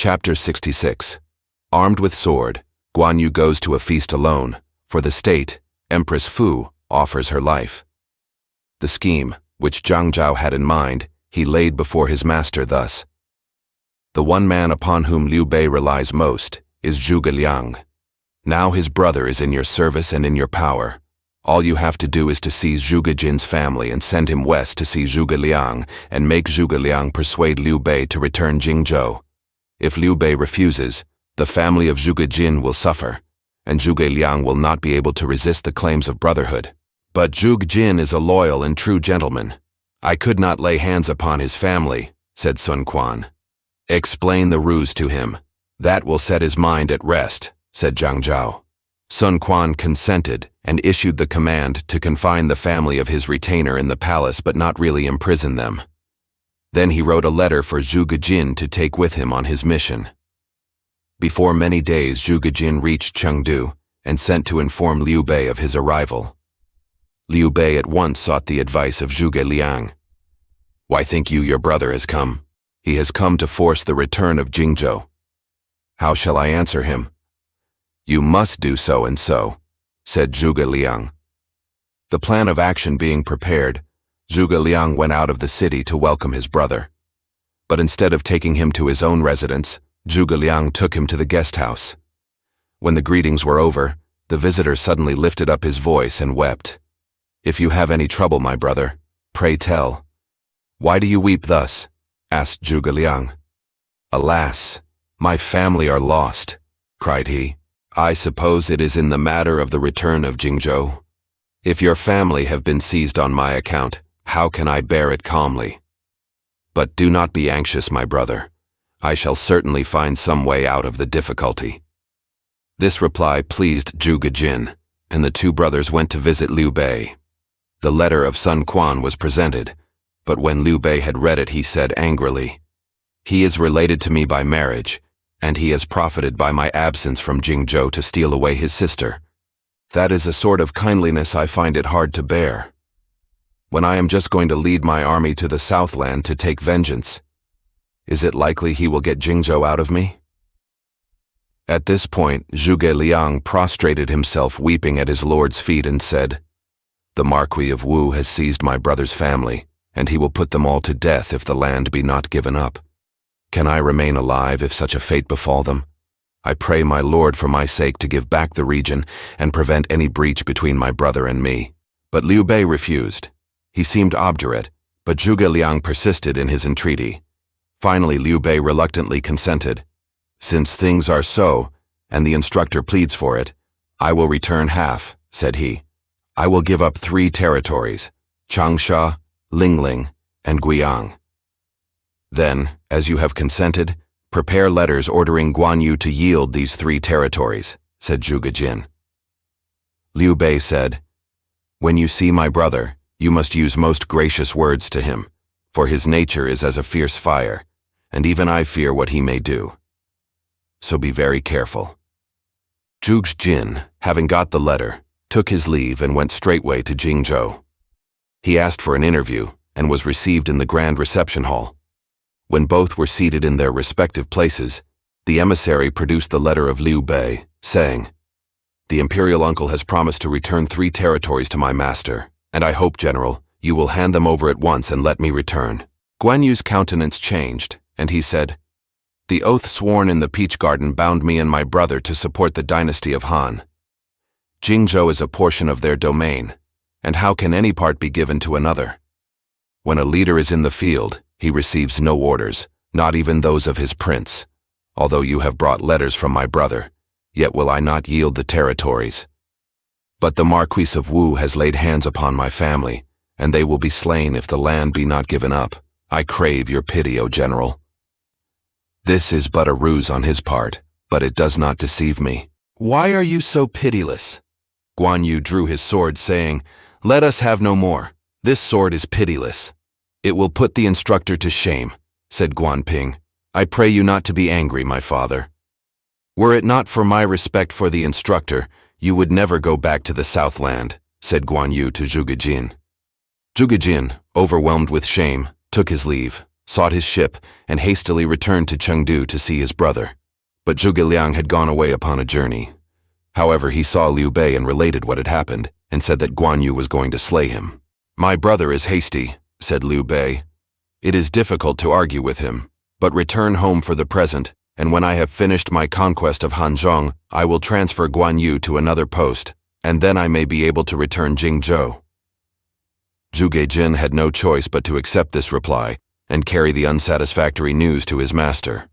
Chapter 66. Armed with sword, Guan Yu goes to a feast alone. For the state, Empress Fu offers her life. The scheme, which Cao Cao had in mind, he laid before his master thus. The one man upon whom Liu Bei relies most is Zhuge Liang. Now his brother is in your service and in your power. All you have to do is to seize Zhuge Jin's family and send him west to see Zhuge Liang and make Zhuge Liang persuade Liu Bei to return Jingzhou. If Liu Bei refuses, the family of Zhuge Jin will suffer, and Zhuge Liang will not be able to resist the claims of brotherhood. But Zhuge Jin is a loyal and true gentleman. I could not lay hands upon his family, said Sun Quan. Explain the ruse to him. That will set his mind at rest, said Cao Cao. Sun Quan consented and issued the command to confine the family of his retainer in the palace but not really imprison them. Then he wrote a letter for Zhuge Jin to take with him on his mission. Before many days, Zhuge Jin reached Chengdu and sent to inform Liu Bei of his arrival. Liu Bei at once sought the advice of Zhuge Liang. Why think you your brother has come? He has come to force the return of Jingzhou. How shall I answer him? You must do so and so, said Zhuge Liang. The plan of action being prepared, Zhuge Liang went out of the city to welcome his brother. But instead of taking him to his own residence, Zhuge Liang took him to the guest house. When the greetings were over, the visitor suddenly lifted up his voice and wept. If you have any trouble, my brother, pray tell. Why do you weep thus? Asked Zhuge Liang. Alas, my family are lost, cried he. I suppose it is in the matter of the return of Jingzhou. If your family have been seized on my account, how can I bear it calmly? But do not be anxious, my brother. I shall certainly find some way out of the difficulty. This reply pleased Zhuge Jin, and the two brothers went to visit Liu Bei. The letter of Sun Quan was presented, but when Liu Bei had read it, he said angrily, He is related to me by marriage, and he has profited by my absence from Jingzhou to steal away his sister. That is a sort of kindliness I find it hard to bear. When I am just going to lead my army to the Southland to take vengeance, is it likely he will get Jingzhou out of me? At this point, Zhuge Liang prostrated himself weeping at his lord's feet and said, The Marquis of Wu has seized my brother's family, and he will put them all to death if the land be not given up. Can I remain alive if such a fate befall them? I pray my lord for my sake to give back the region and prevent any breach between my brother and me. But Liu Bei refused. He seemed obdurate, but Zhuge Liang persisted in his entreaty. Finally, Liu Bei reluctantly consented. Since things are so, and the instructor pleads for it, I will return half, said he. I will give up 3 territories, Changsha, Lingling, and Guiyang. Then, as you have consented, prepare letters ordering Guan Yu to yield these 3 territories, said Zhuge Jin. Liu Bei said, When you see my brother, you must use most gracious words to him, for his nature is as a fierce fire, and even I fear what he may do. So be very careful. Zhuge Jin, having got the letter, took his leave and went straightway to Jingzhou. He asked for an interview and was received in the grand reception hall. When both were seated in their respective places, the emissary produced the letter of Liu Bei, saying, The imperial uncle has promised to return 3 territories to my master, and I hope, General, you will hand them over at once and let me return. Guan Yu's countenance changed, and he said, The oath sworn in the Peach Garden bound me and my brother to support the dynasty of Han. Jingzhou is a portion of their domain, and how can any part be given to another? When a leader is in the field, he receives no orders, not even those of his prince. Although you have brought letters from my brother, yet will I not yield the territories. But the Marquis of Wu has laid hands upon my family, and they will be slain if the land be not given up. I crave your pity, O General. This is but a ruse on his part, but it does not deceive me. Why are you so pitiless? Guan Yu drew his sword, saying, Let us have no more. This sword is pitiless. It will put the instructor to shame, said Guan Ping. I pray you not to be angry, my father. Were it not for my respect for the instructor, you would never go back to the Southland, said Guan Yu to Zhuge Jin. Zhuge Jin, overwhelmed with shame, took his leave, sought his ship, and hastily returned to Chengdu to see his brother. But Zhuge Liang had gone away upon a journey. However, he saw Liu Bei and related what had happened, and said that Guan Yu was going to slay him. "My brother is hasty," said Liu Bei. "It is difficult to argue with him, but return home for the present, and when I have finished my conquest of Hanzhong, I will transfer Guan Yu to another post, and then I may be able to return Jingzhou." Zhuge Jin had no choice but to accept this reply and carry the unsatisfactory news to his master.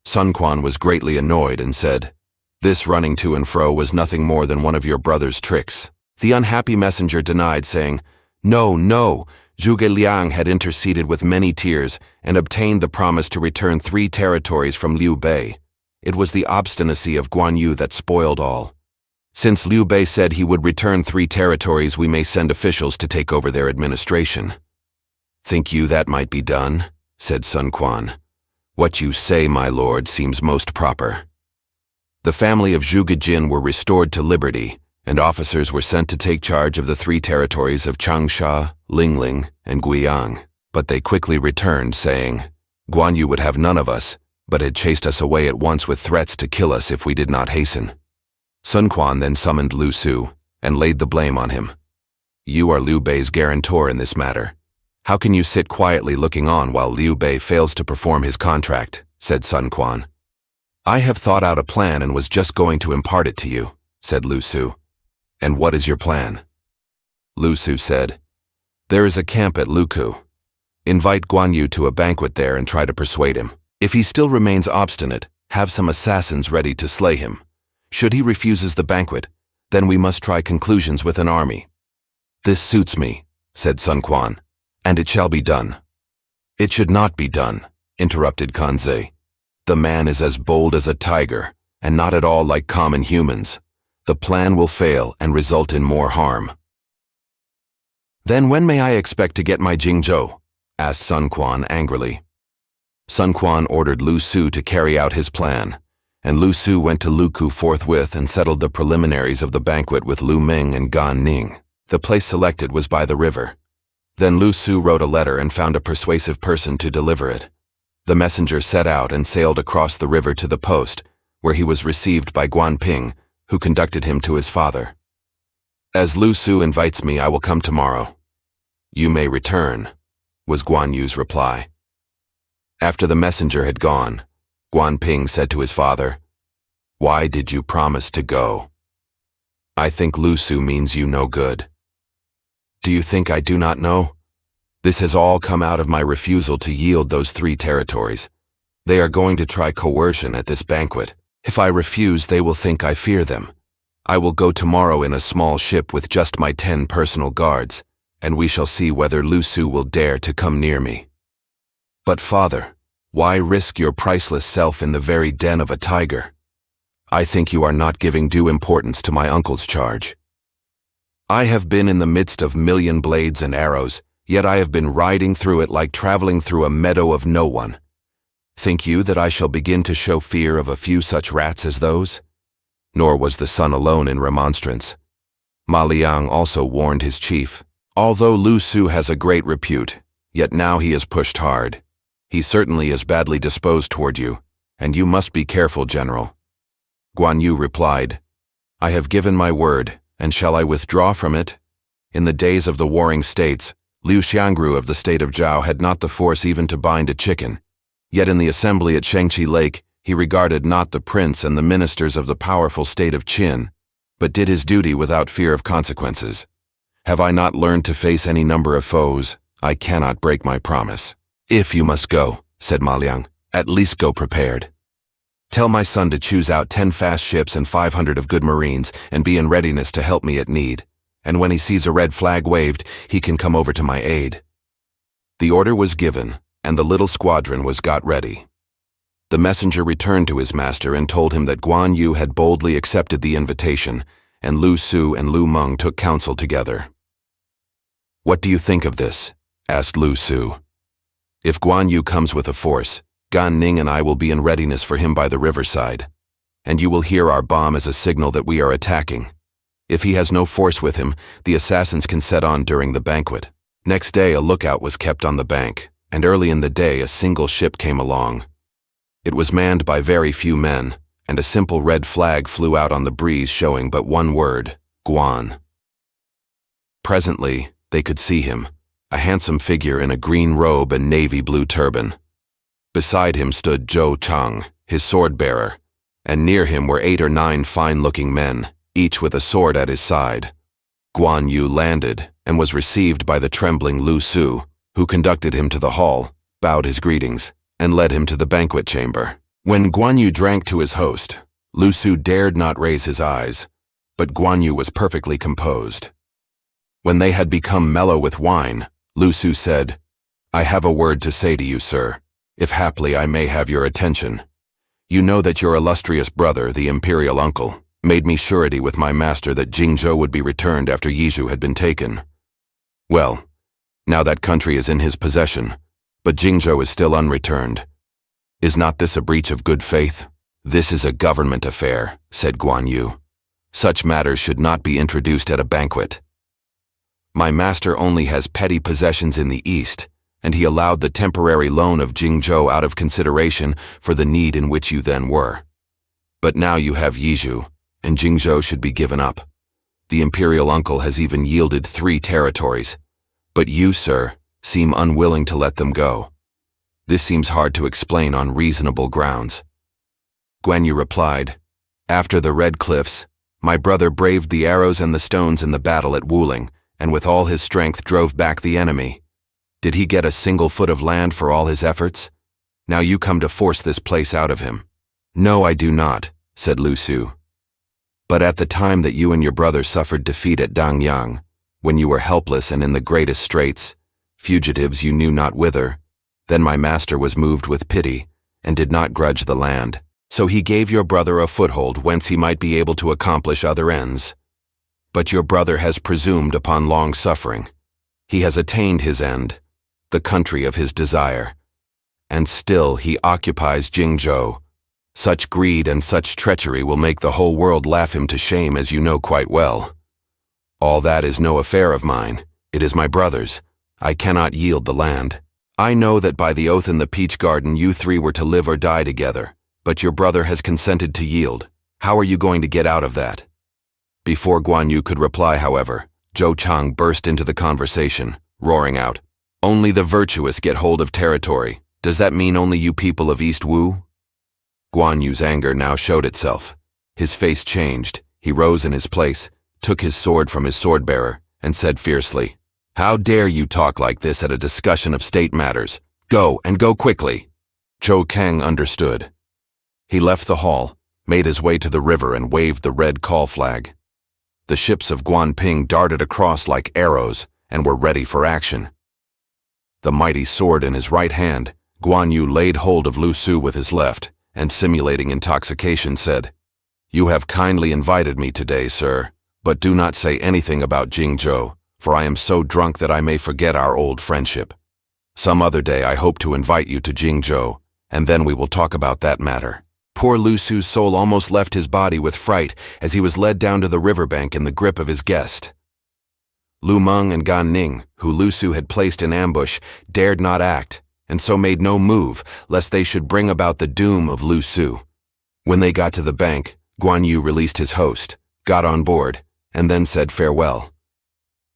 Sun Quan was greatly annoyed and said, "This running to and fro was nothing more than one of your brother's tricks." The unhappy messenger denied, saying, "No, no, Zhuge Liang had interceded with many tears and obtained the promise to return 3 territories from Liu Bei. It was the obstinacy of Guan Yu that spoiled all. Since Liu Bei said he would return 3 territories, we may send officials to take over their administration." "Think you that might be done?" said Sun Quan. "What you say, my lord, seems most proper." The family of Zhuge Jin were restored to liberty, and officers were sent to take charge of the 3 territories of Changsha, Lingling, and Guiyang. But they quickly returned, saying, "Guan Yu would have none of us, but had chased us away at once with threats to kill us if we did not hasten." Sun Quan then summoned Lu Su and laid the blame on him. "You are Liu Bei's guarantor in this matter. How can you sit quietly looking on while Liu Bei fails to perform his contract?" said Sun Quan. "I have thought out a plan and was just going to impart it to you," said Lu Su. "And what is your plan?" Lu Su said, "There is a camp at Luku. Invite Guan Yu to a banquet there and try to persuade him. If he still remains obstinate, have some assassins ready to slay him. Should he refuses the banquet, then we must try conclusions with an army." "This suits me," said Sun Quan, "and it shall be done." "It should not be done," interrupted Kanze. "The man is as bold as a tiger, and not at all like common humans. The plan will fail and result in more harm." "Then when may I expect to get my Jingzhou?" asked Sun Quan angrily. Sun Quan ordered Lu Su to carry out his plan, and Lu Su went to Luku forthwith and settled the preliminaries of the banquet with Lu Ming and Gan Ning. The place selected was by the river. Then Lu Su wrote a letter and found a persuasive person to deliver it. The messenger set out and sailed across the river to the post, where he was received by Guan Ping, who conducted him to his father. "As Lu Su invites me, I will come tomorrow." "You may return," was Guan Yu's reply. After the messenger had gone, Guan Ping said to his father, "Why did you promise to go?" "I think Lu Su means you no good." "Do you think I do not know? This has all come out of my refusal to yield those 3 territories. They are going to try coercion at this banquet. If I refuse, they will think I fear them. I will go tomorrow in a small ship with just my 10 personal guards, and we shall see whether Lu Su will dare to come near me." "But father, why risk your priceless self in the very den of a tiger? I think you are not giving due importance to my uncle's charge. I have been in the midst of 1,000,000 blades and arrows, yet I have been riding through it like traveling through a meadow of no one. Think you that I shall begin to show fear of a few such rats as those?" Nor was the son alone in remonstrance. Ma Liang also warned his chief. "Although Lu Su has a great repute, yet now he is pushed hard. He certainly is badly disposed toward you, and you must be careful, General." Guan Yu replied, "I have given my word, and shall I withdraw from it?" In the days of the warring states, Liu Xiangru of the state of Zhao had not the force even to bind a chicken. Yet in the assembly at Shangqi Lake, he regarded not the prince and the ministers of the powerful state of Qin, but did his duty without fear of consequences. Have I not learned to face any number of foes? I cannot break my promise. "If you must go," said Ma Liang, "at least go prepared. Tell my son to choose out 10 fast ships and 500 of good marines and be in readiness to help me at need. And when he sees a red flag waved, he can come over to my aid." The order was given, and the little squadron was got ready. The messenger returned to his master and told him that Guan Yu had boldly accepted the invitation, and Lu Su and Lu Meng took counsel together. "What do you think of this?" asked Lu Su. "If Guan Yu comes with a force, Gan Ning and I will be in readiness for him by the riverside, and you will hear our bomb as a signal that we are attacking. If he has no force with him, the assassins can set on during the banquet." Next day a lookout was kept on the bank, and early in the day a single ship came along. It was manned by very few men, and a simple red flag flew out on the breeze showing but one word, Guan. Presently, they could see him, a handsome figure in a green robe and navy blue turban. Beside him stood Zhou Chang, his sword-bearer, and near him were 8 or 9 fine-looking men, each with a sword at his side. Guan Yu landed and was received by the trembling Lu Su, who conducted him to the hall, bowed his greetings, and led him to the banquet chamber. When Guan Yu drank to his host, Lu Su dared not raise his eyes, but Guan Yu was perfectly composed. When they had become mellow with wine, Lu Su said, "I have a word to say to you, sir, if haply I may have your attention. You know that your illustrious brother, the imperial uncle, made me surety with my master that Jingzhou would be returned after Yizhou had been taken. Well, now that country is in his possession, but Jingzhou is still unreturned. Is not this a breach of good faith?" "This is a government affair," said Guan Yu. "Such matters should not be introduced at a banquet. My master only has petty possessions in the east, and he allowed the temporary loan of Jingzhou out of consideration for the need in which you then were. But now you have Yizhou, and Jingzhou should be given up. The imperial uncle has even yielded 3 territories, but you, sir, seem unwilling to let them go. This seems hard to explain on reasonable grounds." Guan Yu replied, "After the Red Cliffs, my brother braved the arrows and the stones in the battle at Wuling, and with all his strength drove back the enemy. Did he get a single foot of land for all his efforts? Now you come to force this place out of him." "No, I do not," said Lu Su. "But at the time that you and your brother suffered defeat at Dangyang, when you were helpless and in the greatest straits, fugitives you knew not whither, then my master was moved with pity, and did not grudge the land. So he gave your brother a foothold whence he might be able to accomplish other ends. But your brother has presumed upon long suffering. He has attained his end, the country of his desire. And still he occupies Jingzhou. Such greed and such treachery will make the whole world laugh him to shame, as you know quite well. All that is no affair of mine. It is my brother's. I cannot yield the land. I know that by the oath in the peach garden you 3 were to live or die together, but your brother has consented to yield. How are you going to get out of that?" Before Guan Yu could reply, however, Zhou Chang burst into the conversation, roaring out, "Only the virtuous get hold of territory. Does that mean only you people of East Wu?" Guan Yu's anger now showed itself. His face changed. He rose in his place, took his sword from his sword-bearer, and said fiercely, "How dare you talk like this at a discussion of state matters? Go, and go quickly." Zhou Kang understood. He left the hall, made his way to the river, and waved the red call flag. The ships of Guanping darted across like arrows and were ready for action. The mighty sword in his right hand, Guan Yu laid hold of Lu Su with his left, and simulating intoxication said, "You have kindly invited me today, sir, but do not say anything about Jingzhou, for I am so drunk that I may forget our old friendship. Some other day I hope to invite you to Jingzhou, and then we will talk about that matter." Poor Lu Su's soul almost left his body with fright as he was led down to the riverbank in the grip of his guest. Lu Meng and Gan Ning, who Lu Su had placed in ambush, dared not act, and so made no move, lest they should bring about the doom of Lu Su. When they got to the bank, Guan Yu released his host, got on board, and then said farewell.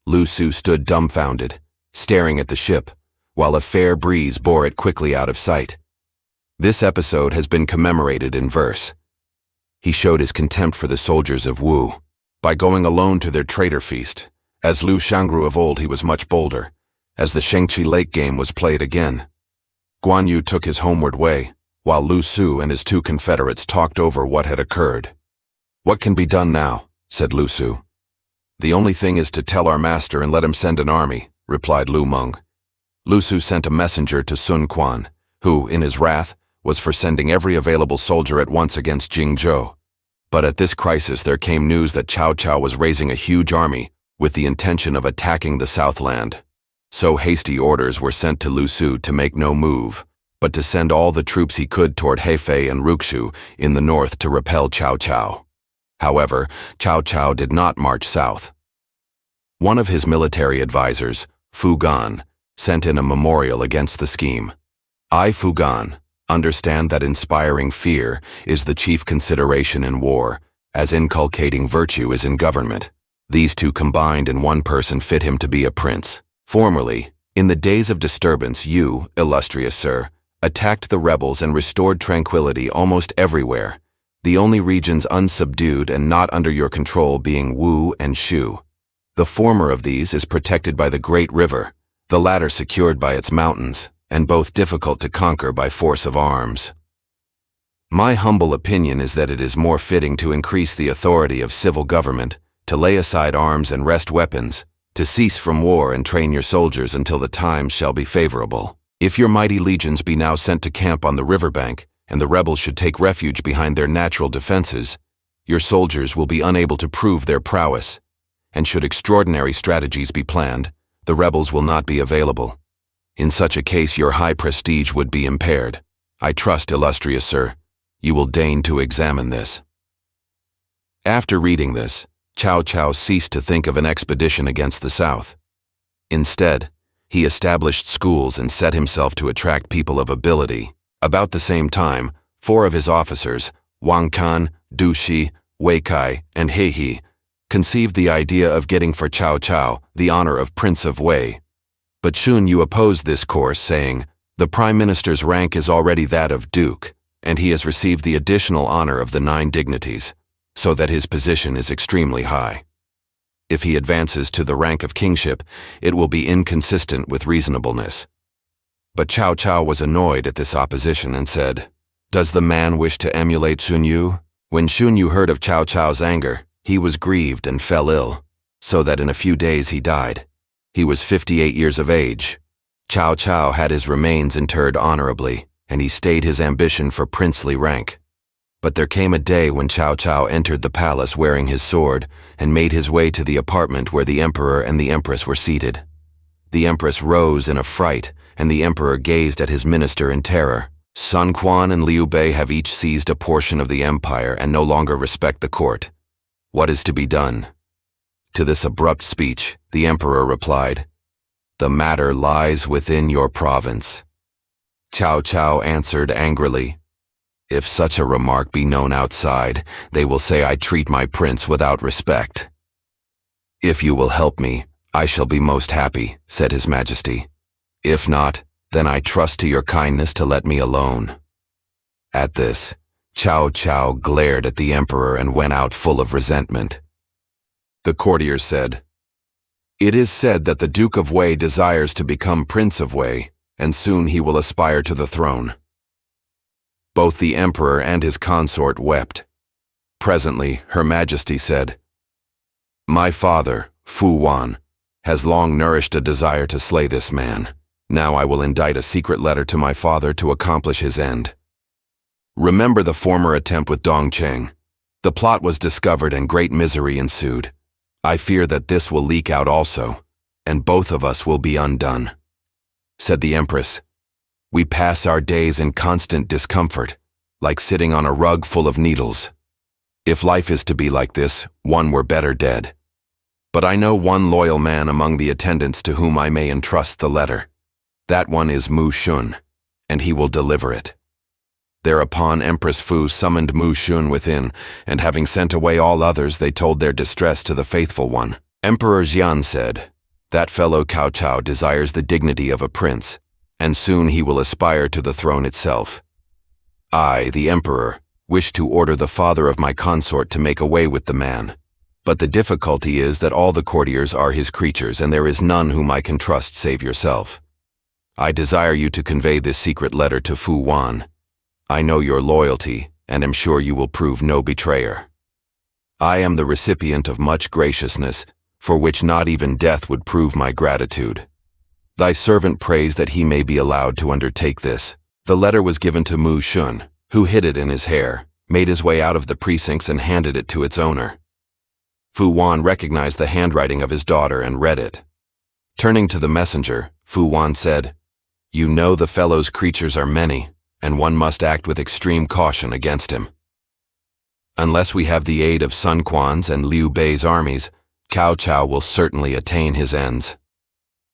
Lu Su stood dumbfounded, staring at the ship, while a fair breeze bore it quickly out of sight. This episode has been commemorated in verse. He showed his contempt for the soldiers of Wu by going alone to their traitor feast. As Liu Shangru of old, he was much bolder, as the Shengqi Lake game was played again. Guan Yu took his homeward way, while Lu Su and his 2 confederates talked over what had occurred. "What can be done now?" said Lu Su. "The only thing is to tell our master and let him send an army," replied Lu Meng. Lu Su sent a messenger to Sun Quan, who, in his wrath, was for sending every available soldier at once against Jingzhou. But at this crisis there came news that Cao Cao was raising a huge army with the intention of attacking the Southland. So hasty orders were sent to Lu Su to make no move, but to send all the troops he could toward Hefei and Rukshu in the north to repel Cao Cao. However, Cao Cao did not march south. One of his military advisors, Fu Gan, sent in a memorial against the scheme. I, Fugan, understand that inspiring fear is the chief consideration in war, as inculcating virtue is in government. These two combined in one person fit him to be a prince. Formerly, in the days of disturbance, you, illustrious sir, attacked the rebels and restored tranquility almost everywhere, the only regions unsubdued and not under your control being Wu and Shu. The former of these is protected by the great river, the latter secured by its mountains, and both difficult to conquer by force of arms. My humble opinion is that it is more fitting to increase the authority of civil government, to lay aside arms and wrest weapons, to cease from war and train your soldiers until the times shall be favorable. If your mighty legions be now sent to camp on the riverbank, and the rebels should take refuge behind their natural defenses, your soldiers will be unable to prove their prowess, and should extraordinary strategies be planned, the rebels will not be available. In such a case your high prestige would be impaired. I trust, illustrious sir, you will deign to examine this. After reading this, Cao Cao ceased to think of an expedition against the south. Instead, he established schools and set himself to attract people of ability. About the same time, 4 of his officers, Wang Kan, Du Shi, Wei Kai, and He He, conceived the idea of getting for Cao Cao the honor of Prince of Wei. But Xun Yu opposed this course, saying, "The Prime Minister's rank is already that of Duke, and he has received the additional honor of the 9 dignities, so that his position is extremely high. If he advances to the rank of kingship, it will be inconsistent with reasonableness." But Cao Cao was annoyed at this opposition and said, "Does the man wish to emulate Xun Yu?" When Xun Yu heard of Cao Cao's anger, he was grieved and fell ill, so that in a few days he died. He was 58 years of age. Cao Cao had his remains interred honorably, and he stayed his ambition for princely rank. But there came a day when Cao Cao entered the palace wearing his sword and made his way to the apartment where the emperor and the empress were seated. The empress rose in a fright, and the emperor gazed at his minister in terror. Sun Quan and Liu Bei have each seized a portion of the empire and no longer respect the court. What is to be done? To this abrupt speech, the emperor replied, "The matter lies within your province." Cao Cao answered angrily, "If such a remark be known outside, they will say I treat my prince without respect." "If you will help me, I shall be most happy," said His Majesty. "If not, then I trust to your kindness to let me alone." At this, Cao Cao glared at the emperor and went out full of resentment. The courtiers said, "It is said that the Duke of Wei desires to become Prince of Wei, and soon he will aspire to the throne." Both the emperor and his consort wept. Presently, Her Majesty said, "My father, Fu Wan, has long nourished a desire to slay this man. Now I will indite a secret letter to my father to accomplish his end. Remember the former attempt with Dongcheng. The plot was discovered and great misery ensued. I fear that this will leak out also, and both of us will be undone." Said the Empress, "We pass our days in constant discomfort, like sitting on a rug full of needles. If life is to be like this, one were better dead. But I know one loyal man among the attendants to whom I may entrust the letter. That one is Mu Shun, and he will deliver it." Thereupon Empress Fu summoned Mu Shun within, and having sent away all others, they told their distress to the faithful one. Emperor Xian said, "That fellow Cao Cao desires the dignity of a prince, and soon he will aspire to the throne itself. I, the emperor, wish to order the father of my consort to make away with the man. But the difficulty is that all the courtiers are his creatures, and there is none whom I can trust save yourself. I desire you to convey this secret letter to Fu Wan. I know your loyalty, and am sure you will prove no betrayer. I am the recipient of much graciousness, for which not even death would prove my gratitude. Thy servant prays that he may be allowed to undertake this." The letter was given to Mu Shun, who hid it in his hair, made his way out of the precincts and handed it to its owner. Fu Wan recognized the handwriting of his daughter and read it. Turning to the messenger, Fu Wan said, "You know the fellow's creatures are many, and one must act with extreme caution against him. Unless we have the aid of Sun Quan's and Liu Bei's armies, Cao Cao will certainly attain his ends.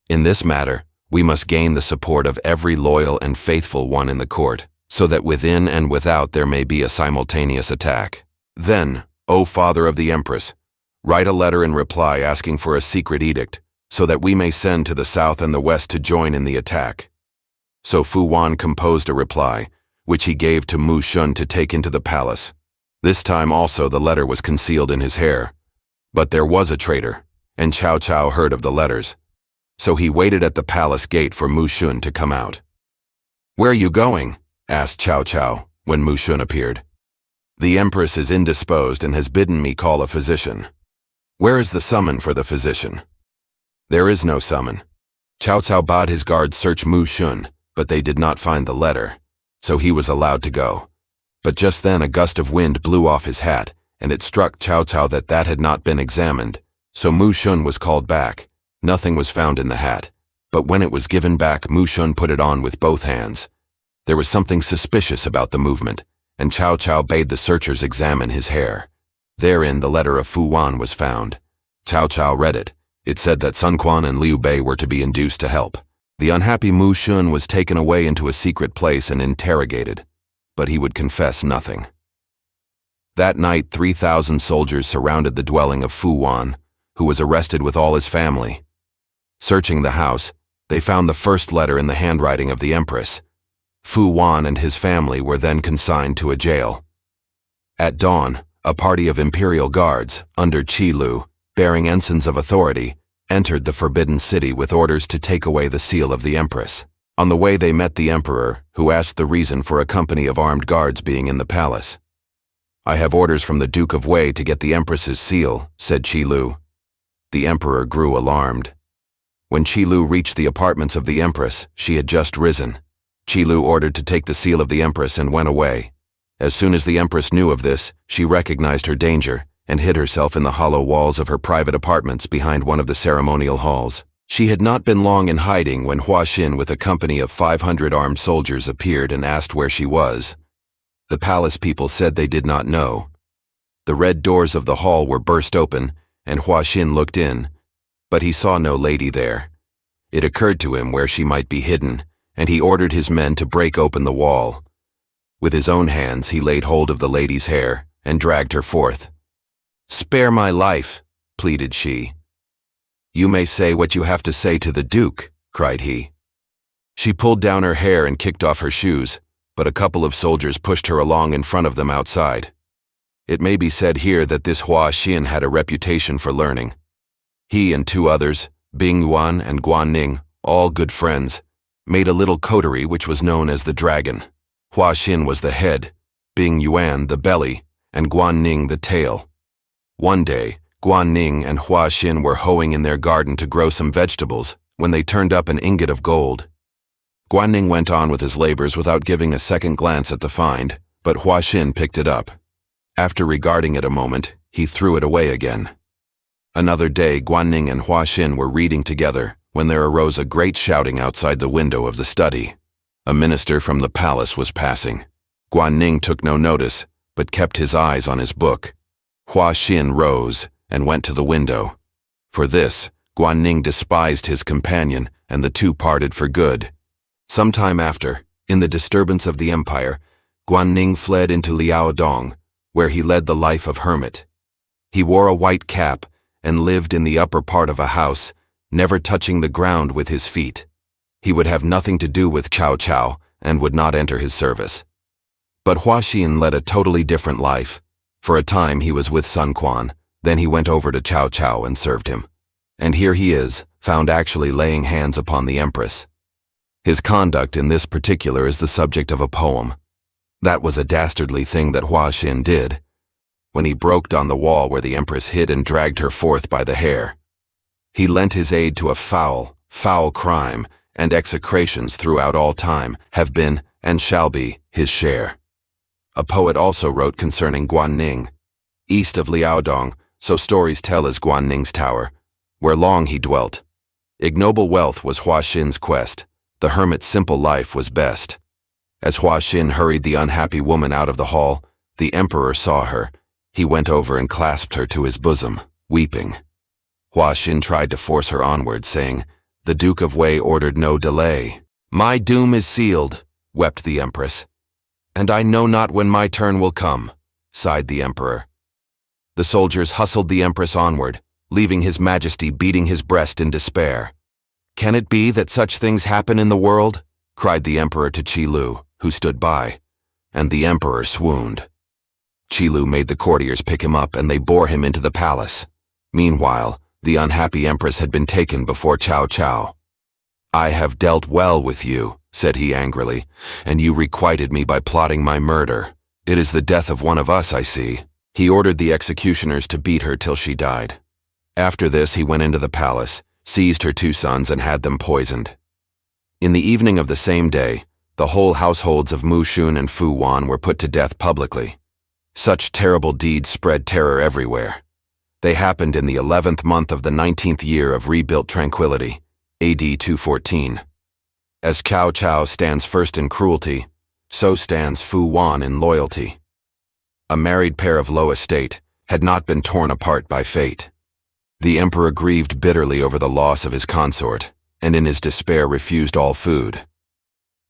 In this matter, We must gain the support of every loyal and faithful one in the court, so that within and without there may be a simultaneous attack. Then, O father of the Empress, write a letter in reply asking for a secret edict, so that we may send to the south and the west to join in the attack." So Fu Wan composed a reply, which he gave to Mu Shun to take into the palace. This time also the letter was concealed in his hair. But there was a traitor, and Cao Cao heard of the letters. So he waited at the palace gate for Mu Shun to come out. "Where are you going?" asked Cao Cao when Mu Shun appeared. "The Empress is indisposed and has bidden me call a physician." "Where is the summon for the physician?" "There is no summon." Cao Cao bade his guards search Mu Shun, but they did not find the letter, so he was allowed to go. But just then a gust of wind blew off his hat, and it struck Cao Cao that had not been examined, so Mu Shun was called back. Nothing was found in the hat, but when it was given back, Mu Shun put it on with both hands. There was something suspicious about the movement, and Cao Cao bade the searchers examine his hair. Therein the letter of Fu Wan was found. Cao Cao read it. It said that Sun Quan and Liu Bei were to be induced to help. The unhappy Mu Shun was taken away into a secret place and interrogated, but he would confess nothing. That night 3,000 soldiers surrounded the dwelling of Fu Wan, who was arrested with all his family. Searching the house, they found the first letter in the handwriting of the Empress. Fu Wan and his family were then consigned to a jail. At dawn, a party of imperial guards, under Qi Lu, bearing ensigns of authority, entered the Forbidden City with orders to take away the seal of the Empress. On the way they met the Emperor, who asked the reason for a company of armed guards being in the palace. "I have orders from the Duke of Wei to get the Empress's seal," said Qi Lu. The Emperor grew alarmed. When Qi Lu reached the apartments of the Empress, she had just risen. Qi Lu ordered to take the seal of the Empress and went away. As soon as the Empress knew of this, she recognized her danger and hid herself in the hollow walls of her private apartments behind one of the ceremonial halls. She had not been long in hiding when Hua Xin with a company of 500 armed soldiers appeared and asked where she was. The palace people said they did not know. The red doors of the hall were burst open, and Hua Xin looked in, but he saw no lady there. It occurred to him where she might be hidden, and he ordered his men to break open the wall. With his own hands he laid hold of the lady's hair and dragged her forth. "Spare my life," pleaded she. "You may say what you have to say to the Duke," cried he. She pulled down her hair and kicked off her shoes, but a couple of soldiers pushed her along in front of them outside. It may be said here that this Hua Xin had a reputation for learning. He and two others, Bing Yuan and Guan Ning, all good friends, made a little coterie which was known as the Dragon. Hua Xin was the head, Bing Yuan the belly, and Guan Ning the tail. One day, Guan Ning and Hua Xin were hoeing in their garden to grow some vegetables when they turned up an ingot of gold. Guan Ning went on with his labors without giving a second glance at the find, but Hua Xin picked it up. After regarding it a moment, he threw it away again. Another day, Guan Ning and Hua Xin were reading together when there arose a great shouting outside the window of the study. A minister from the palace was passing. Guan Ning took no notice, but kept his eyes on his book. Hua Xin rose and went to the window. For this, Guan Ning despised his companion, and the two parted for good. Some time after, in the disturbance of the empire, Guan Ning fled into Liaodong, where he led the life of hermit. He wore a white cap and lived in the upper part of a house, never touching the ground with his feet. He would have nothing to do with Cao Cao and would not enter his service. But Hua Xin led a totally different life. For a time he was with Sun Quan, then he went over to Cao Cao and served him. And here he is, found actually laying hands upon the Empress. His conduct in this particular is the subject of a poem. That was a dastardly thing that Hua Xin did, when he broke down the wall where the Empress hid and dragged her forth by the hair. He lent his aid to a foul, foul crime, and execrations throughout all time have been, and shall be, his share. A poet also wrote concerning Guan Ning. East of Liaodong, so stories tell, is Guan Ning's tower, where long he dwelt. Ignoble wealth was Hua Xin's quest, the hermit's simple life was best. As Hua Xin hurried the unhappy woman out of the hall, the emperor saw her. He went over and clasped her to his bosom, weeping. Hua Xin tried to force her onward, saying, The Duke of Wei ordered no delay. "My doom is sealed," wept the Empress. "And I know not when my turn will come," sighed the Emperor. The soldiers hustled the Empress onward, leaving His Majesty beating his breast in despair. "Can it be that such things happen in the world?" cried the Emperor to Qi Lu, who stood by. And the Emperor swooned. Qi Lu made the courtiers pick him up and they bore him into the palace. Meanwhile, the unhappy Empress had been taken before Cao Cao. "I have dealt well with you," said he angrily, "and you requited me by plotting my murder. It is the death of one of us, I see." He ordered the executioners to beat her till she died. After this, he went into the palace, seized her 2 sons, and had them poisoned. In the evening of the same day, the whole households of Mu Shun and Fu Wan were put to death publicly. Such terrible deeds spread terror everywhere. They happened in the 11th month of the 19th year of rebuilt tranquility, AD 214. As Cao Cao stands first in cruelty, so stands Fu Wan in loyalty. A married pair of low estate had not been torn apart by fate. The Emperor grieved bitterly over the loss of his consort, and in his despair refused all food.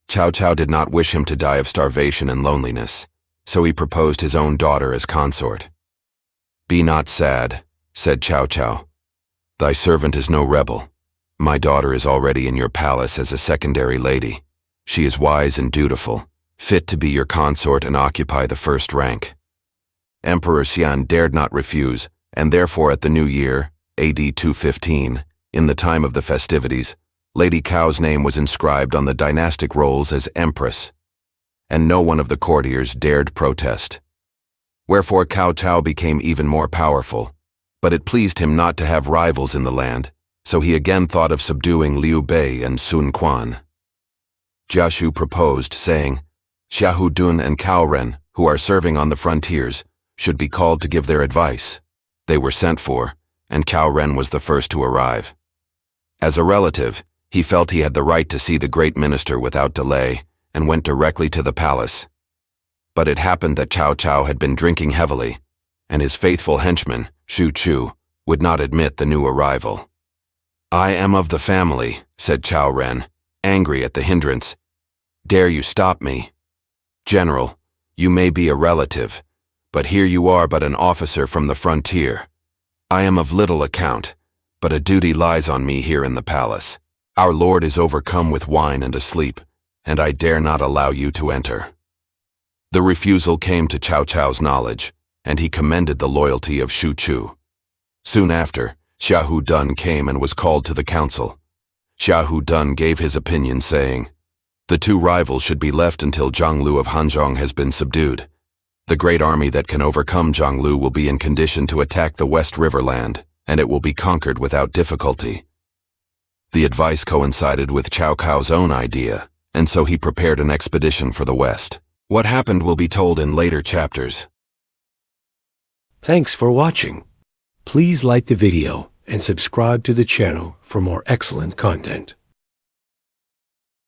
Cao Cao did not wish him to die of starvation and loneliness, so he proposed his own daughter as consort. "Be not sad," said Cao Cao. "Thy servant is no rebel. My daughter is already in your palace as a secondary lady. She is wise and dutiful, fit to be your consort and occupy the first rank." Emperor Xian dared not refuse, and therefore at the new year, AD 215, in the time of the festivities, Lady Cao's name was inscribed on the dynastic rolls as Empress, and no one of the courtiers dared protest. Wherefore Cao Cao became even more powerful, but it pleased him not to have rivals in the land, so he again thought of subduing Liu Bei and Sun Quan. Jia Shu proposed, saying, "Xiahou Dun and Cao Ren, who are serving on the frontiers, should be called to give their advice." They were sent for, and Cao Ren was the first to arrive. As a relative, he felt he had the right to see the great minister without delay, and went directly to the palace. But it happened that Cao Cao had been drinking heavily, and his faithful henchman, Shu Chu, would not admit the new arrival. "I am of the family," said Cao Ren, angry at the hindrance. "Dare you stop me? General, you may be a relative, but here you are but an officer from the frontier. I am of little account, but a duty lies on me here in the palace. Our lord is overcome with wine and asleep, and I dare not allow you to enter." The refusal came to Cao Cao's knowledge, and he commended the loyalty of Shu Chu. Soon after, Xiahou Dun came and was called to the council. Xiahou Dun gave his opinion, saying, "The 2 rivals should be left until Zhang of Hanzhong has been subdued. The great army that can overcome Zhang will be in condition to attack the West Riverland, and it will be conquered without difficulty." The advice coincided with Cao Cao's own idea, and so he prepared an expedition for the West. What happened will be told in later chapters. Thanks for watching. Please like the video and subscribe to the channel for more excellent content.